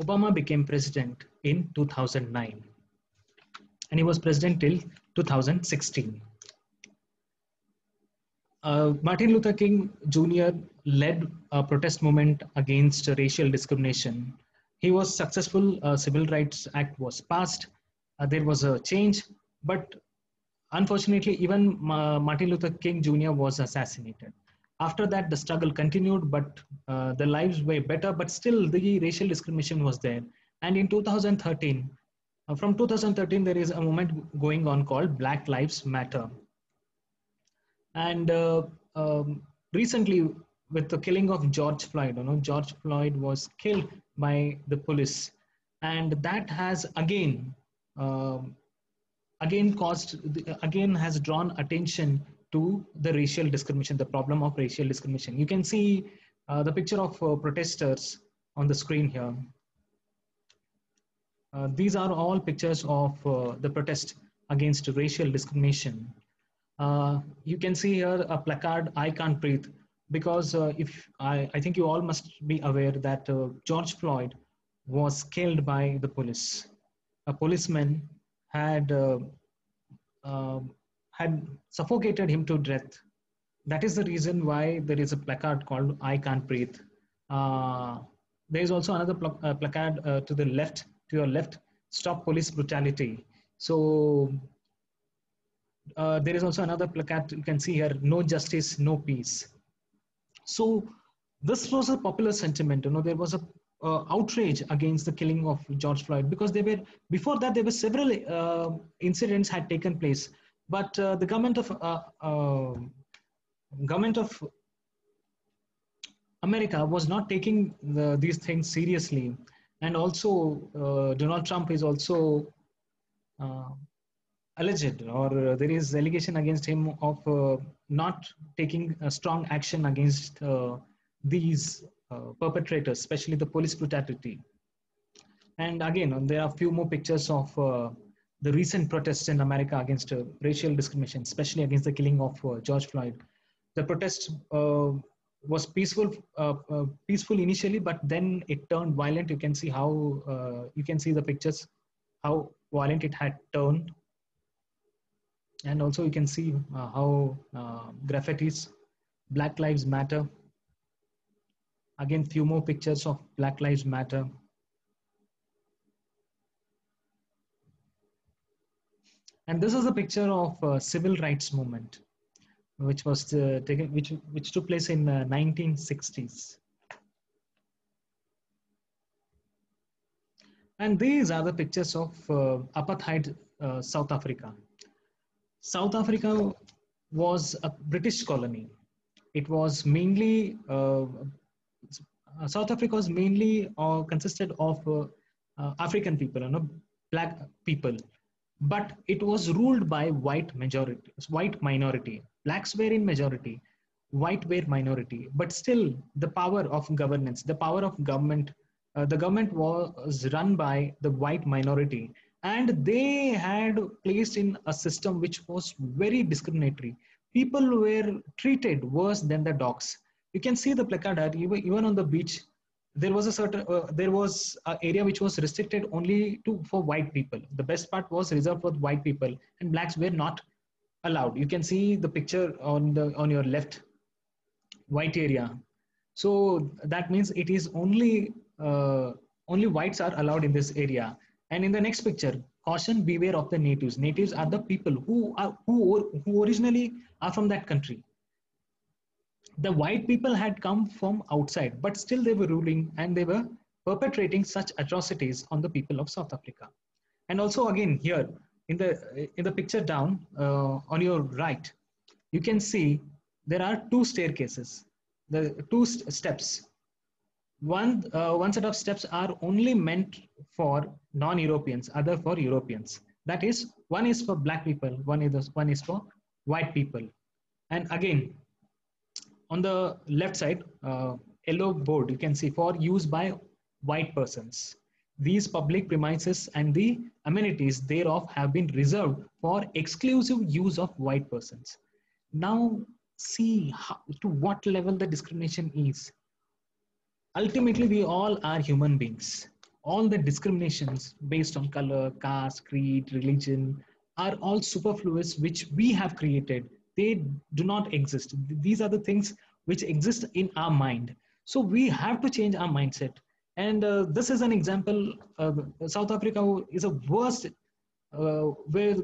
Obama became president in 2009 and he was president till 2016. Martin Luther King Jr. led a protest movement against racial discrimination. He was successful. Civil Rights Act was passed. There was a change, but unfortunately, even Martin Luther King Jr. was assassinated. After that, the struggle continued, but the lives were better. But still, the racial discrimination was there. And in 2013, from 2013, there is a movement going on called Black Lives Matter. And recently, with the killing of George Floyd, George Floyd was killed by the police, and that has um again has drawn attention to the racial discrimination, the problem of racial discrimination. You can see the picture of protesters on the screen here. These are all pictures of the protest against racial discrimination. You can see here a placard, I can't breathe, because if I think you all must be aware that George Floyd was killed by the police. A policeman had uh, had suffocated him to death. That is the reason why there is a placard called I can't breathe. Uh, there is also another placard to the left, to your left, stop police brutality. So there is also another placard you can see here, no justice, no peace. So this was a popular sentiment. There was a outrage against the killing of George Floyd, because before that there were several incidents had taken place, but the government of America was not taking these things seriously, and also Donald Trump is also uh, alleged, or there is allegation against him of not taking a strong action against these perpetrators, especially the police brutality. And again, there are a few more pictures of the recent protests in America against racial discrimination, especially against the killing of George Floyd. The protest was peaceful initially, but then it turned violent. You can see how you can see the pictures, how violent it had turned. And also you can see how graffitis, Black Lives Matter. Again, few more pictures of Black Lives Matter. And this is a picture of civil rights movement, which was which took place in 1960s. And these are the pictures of apartheid South Africa. South Africa was a British colony. It was mainly South Africa was mainly consisted of African people, black people, but it was ruled by white minority. Blacks were in majority, white were minority, but still the power of governance, the power of government, the government was run by the white minority, and they had placed in a system which was very discriminatory. People were treated worse than the dogs. You can see the placard even on the beach. There was an area which was restricted only to for white people. The best part was reserved for white people, and blacks were not allowed. You can see the picture on your left, white area. So that means it is only whites are allowed in this area. And in the next picture, caution, beware of the natives. Natives are the people who originally are from that country. The white people had come from outside, but still they were ruling and they were perpetrating such atrocities on the people of South Africa. And also again here in the picture down on your right, you can see there are two staircases, the two steps. One set of steps are only meant for non-Europeans, other for Europeans. That is, one is for black people, one is for white people. And again, on the left side, yellow board, you can see for use by white persons. These public premises and the amenities thereof have been reserved for exclusive use of white persons. Now, see to what level the discrimination is. Ultimately, we all are human beings. all the discriminations based on color, caste, creed, religion are all superfluous, which we have created. They do not exist. These are the things which exist in our mind. So we have to change our mindset. And this is an example. South Africa is a were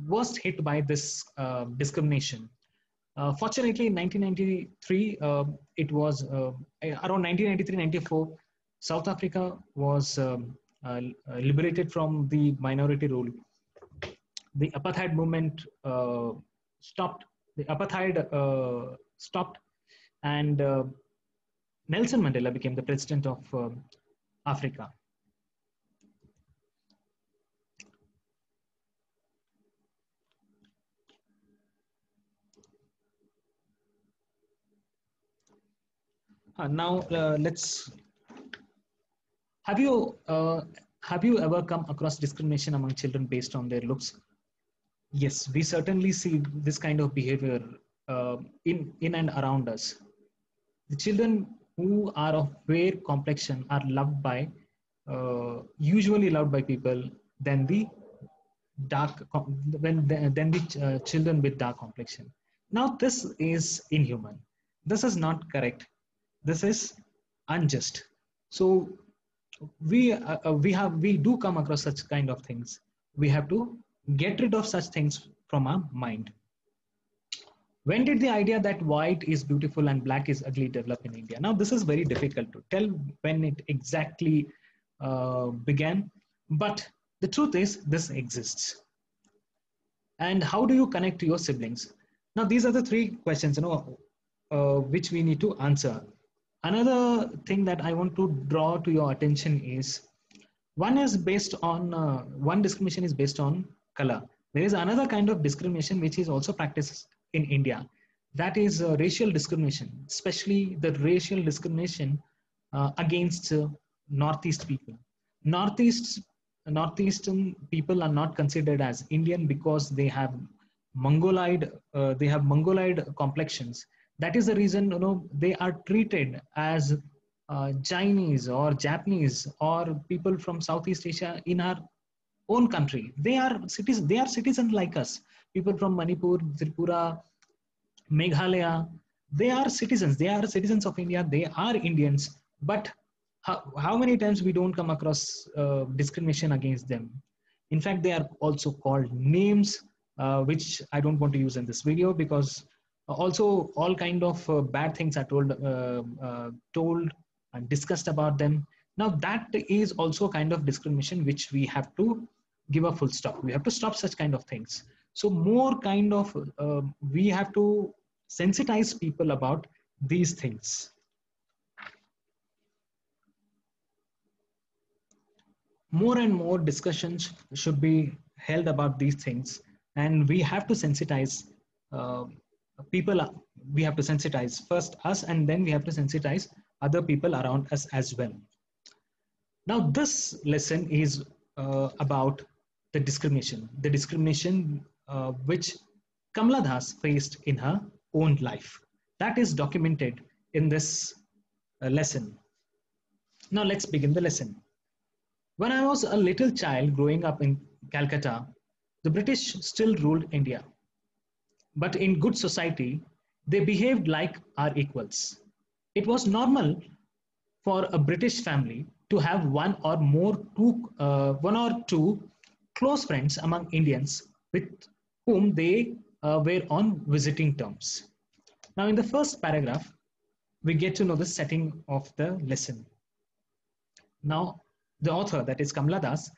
worst hit by this discrimination. Fortunately, in 1993, it was around 1993-94, South Africa was liberated from the minority rule. The apartheid movement stopped. The apartheid stopped, and Nelson Mandela became the president of Africa. Now let's. Have you have you ever come across discrimination among children based on their looks? Yes, we certainly see this kind of behavior in and around us. The children who are of fair complexion are loved by, usually loved by people than the than the children with dark complexion. Now this is inhuman. This is not correct. This is unjust. So we do come across such kind of things. We have to get rid of such things from our mind. When did the idea that white is beautiful and black is ugly develop in India? Now, this is very difficult to tell when it exactly began, but the truth is this exists. And how do you connect to your siblings? Now, these are the three questions, which we need to answer. Another thing that I want to draw to your attention is one is based on one discrimination is based on color. There is another kind of discrimination which is also practiced in India. That is racial discrimination, especially the racial discrimination against Northeast people. Northeastern people are not considered as Indian because they have Mongoloid complexions. That is the reason they are treated as Chinese or Japanese or people from Southeast Asia in our own country. They are citizens. They are citizens like us. People from Manipur, Tripura, Meghalaya. They are citizens. They are citizens of India. They are Indians. But how many times we don't come across discrimination against them? In fact, they are also called names, which I don't want to use in this video because also all kind of bad things are told and discussed about them. Now that is also kind of discrimination which we have to give a full stop. We have to stop such kind of things. So more kind of we have to sensitize people about these things. More and more discussions should be held about these things, and we have to sensitize people. We have to sensitize first us, and then we have to sensitize other people around us as well. Now this lesson is about the discrimination which Kamala Das faced in her own life. That is documented in this lesson. Now let's begin the lesson. When I was a little child growing up in Calcutta, the British still ruled India. But in good society, they behaved like our equals. It was normal for a British family to have one or two close friends among Indians with whom they were on visiting terms. Now, in the first paragraph, we get to know the setting of the lesson. Now, the author, that is Kamala Das,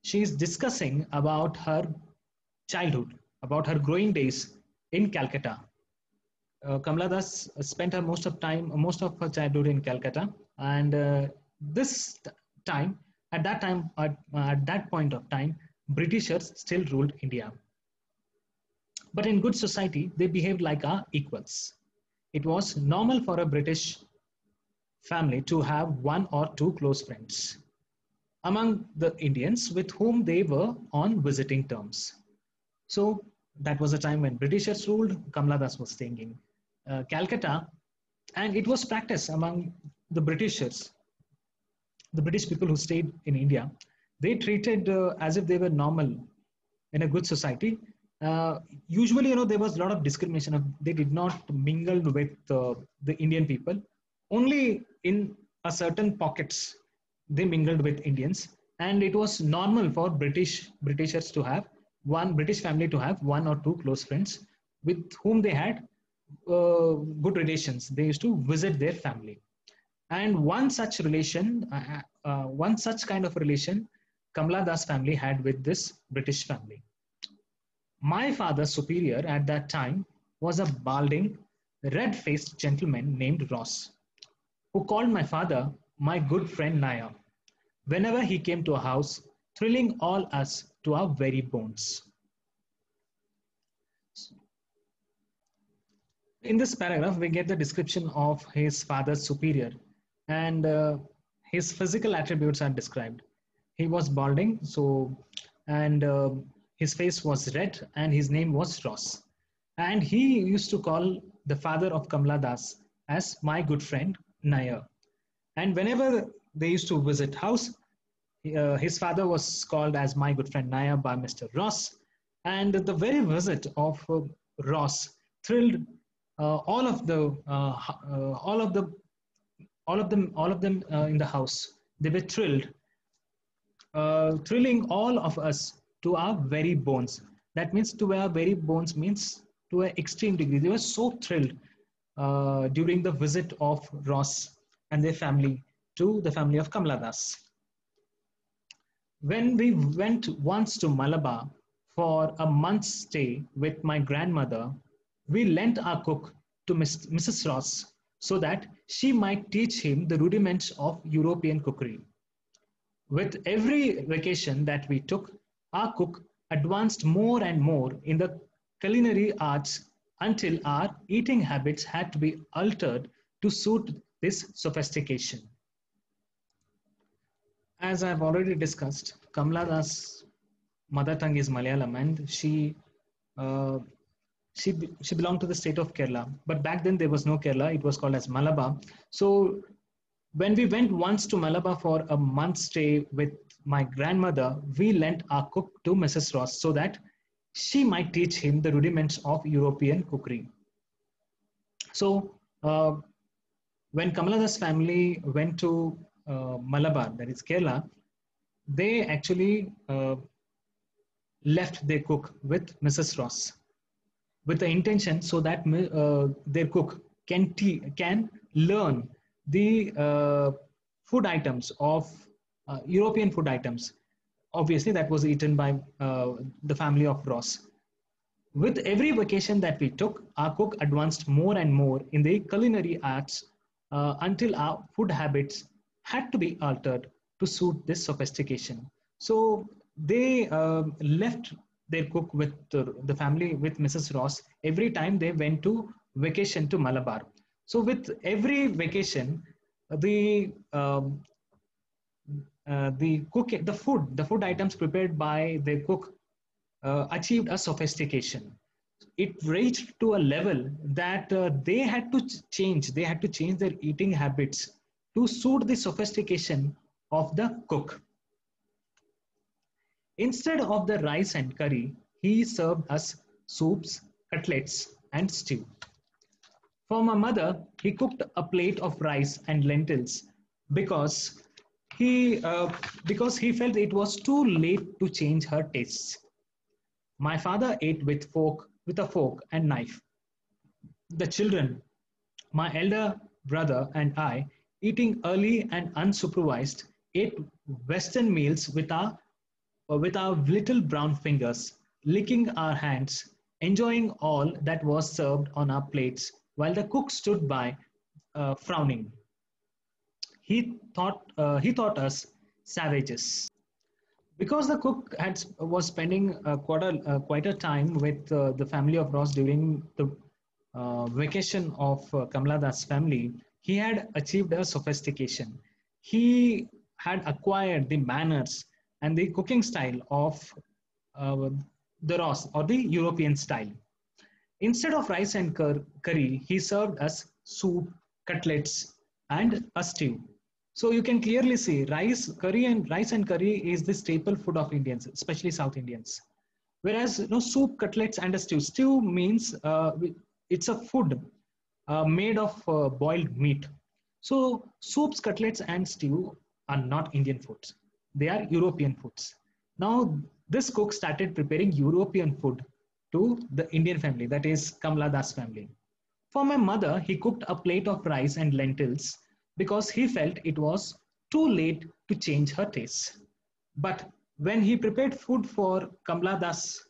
she is discussing about her childhood, about her growing days in Calcutta. Kamala Das spent most of her childhood in Calcutta, and at that point of time, Britishers still ruled India. But in good society, they behaved like our equals. It was normal for a British family to have one or two close friends among the Indians with whom they were on visiting terms. So that was a time when Britishers ruled. Kamala Das was staying in Calcutta, and it was practiced among the Britishers the British people who stayed in India, they treated as if they were normal in a good society. Usually, there was a lot of discrimination. They did not mingle with the Indian people. Only in a certain pockets they mingled with Indians, and it was normal for Britishers to have one British family to have one or two close friends with whom they had good relations. They used to visit their family, and one such kind of relation, Kamala Das family had with this British family. My father's superior at that time was a balding, red-faced gentleman named Ross, who called my father my good friend Naya whenever he came to a house, thrilling all us to our very bones. In this paragraph, we get the description of his father's superior, and his physical attributes are described. He was balding, and his face was red, and his name was Ross. And he used to call the father of Kamala Das as my good friend Nair. And whenever they used to visit house, his father was called as my good friend Nair by Mr. Ross. And the very visit of Ross thrilled all of the all of the all of them in the house. They were thrilled, thrilling all of us to our very bones. That means to our very bones means to an extreme degree. They were so thrilled during the visit of Ross and their family to the family of Kamala Das. When we went once to Malabar for a month's stay with my grandmother, we lent our cook to Mrs. Ross so that she might teach him the rudiments of European cookery. With every vacation that we took, our cook advanced more and more in the culinary arts until our eating habits had to be altered to suit this sophistication. As I've already discussed, Kamala Das' mother tongue is Malayalam, and uh, she belonged to the state of Kerala. But back then there was no Kerala; it was called as Malabar. So when we went once to Malabar for a month's stay with my grandmother, we lent our cook to Mrs. Ross so that she might teach him the rudiments of European cookery. So when Kamala Das family went to Malabar, that is Kerala, they actually left their cook with Mrs. Ross with the intention so that their cook can learn the food items of European food items. Obviously, that was eaten by the family of Ross. With every vacation that we took, our cook advanced more and more in the culinary arts until our food habits had to be altered to suit this sophistication. So they left their cook with the family, with Mrs. Ross, every time they went to vacation to Malabar. So with every vacation, the food items prepared by the cook achieved a sophistication. It reached to a level that they had to change their eating habits to suit the sophistication of the cook. Instead of the rice and curry, he served us soups, cutlets, and stew. For my mother, he cooked a plate of rice and lentils because because he felt it was too late to change her tastes. My father ate with a fork and knife. The children, my elder brother and I, eating early and unsupervised, ate Western meals with our little brown fingers, licking our hands, enjoying all that was served on our plates, while the cook stood by, frowning. He thought us savages. Because the cook was spending quite a time with the family of Ross during the vacation of Kamala Das family, he had achieved a sophistication. He had acquired the manners and the cooking style of uh, the Ross or the European style. Instead of rice and curry, he served us soup, cutlets, and a stew. So you can clearly see rice and curry is the staple food of Indians, especially South Indians. Whereas soup, cutlets, and a stew. Stew means it's a food made of boiled meat. So soups, cutlets, and stew are not Indian foods. They are European foods. Now this cook started preparing European food to the Indian family, that is Kamala Das family. For my mother, he cooked a plate of rice and lentils because he felt it was too late to change her tastes. But when he prepared food for Kamala Das